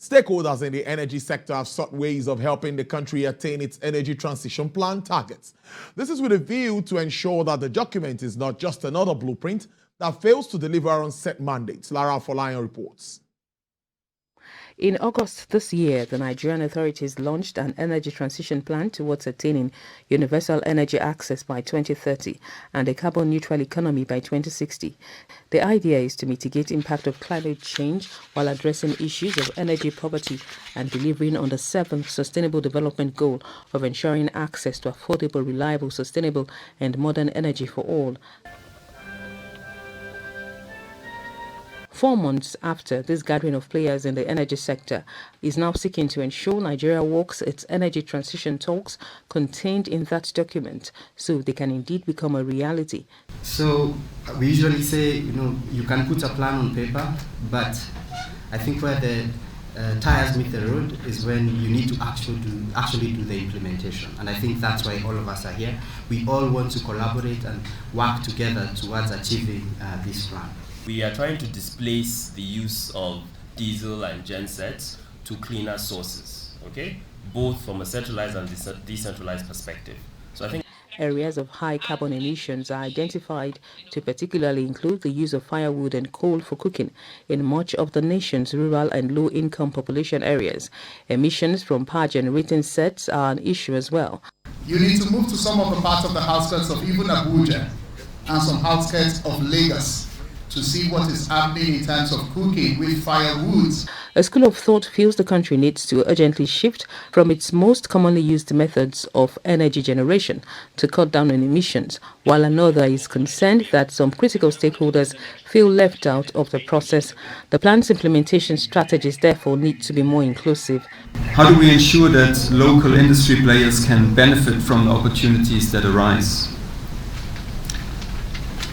Stakeholders in the energy sector have sought ways of helping the country attain its energy transition plan targets. This is with a view to ensure that the document is not just another blueprint that fails to deliver on set mandates. Lara Afolayan reports. In August this year, the Nigerian authorities launched an energy transition plan towards attaining universal energy access by 2030 and a carbon-neutral economy by 2060. The idea is to mitigate impact of climate change while addressing issues of energy poverty and delivering on the 7th Sustainable Development Goal of ensuring access to affordable, reliable, sustainable and modern energy for all. 4 months after, this gathering of players in the energy sector is now seeking to ensure Nigeria walks its energy transition talks contained in that document so they can indeed become a reality. So we usually say, you can put a plan on paper, but I think where the tires meet the road is when you need to actually do the implementation. And I think that's why all of us are here. We all want to collaborate and work together towards achieving this plan. We are trying to displace the use of diesel and gensets to cleaner sources, okay? Both from a centralized and decentralized perspective. So I think areas of high carbon emissions are identified to particularly include the use of firewood and coal for cooking in much of the nation's rural and low-income population areas. Emissions from power generating sets are an issue as well. You need to move to some of the parts of the outskirts of even Abuja and some outskirts of Lagos to see what is happening in terms of cooking with firewoods. A school of thought feels the country needs to urgently shift from its most commonly used methods of energy generation to cut down on emissions, while another is concerned that some critical stakeholders feel left out of the process. The plan's implementation strategies therefore need to be more inclusive. How do we ensure that local industry players can benefit from the opportunities that arise?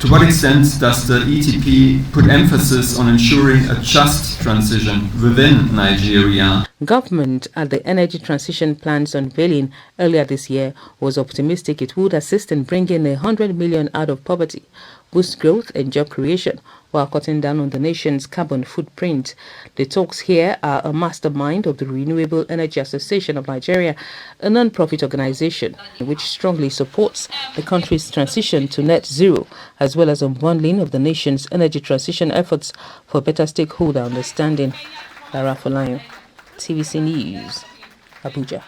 To what extent does the ETP put emphasis on ensuring a just transition within Nigeria? Government at the Energy Transition Plan's unveiling earlier this year was optimistic it would assist in bringing 100 million out of poverty, boost growth and job creation, while cutting down on the nation's carbon footprint. The talks here are a mastermind of the Renewable Energy Association of Nigeria, a non-profit organization which strongly supports the country's transition to net zero, as well as unbundling of the nation's energy transition efforts for better stakeholder understanding. Lara Afolayan, TVC News, Abuja.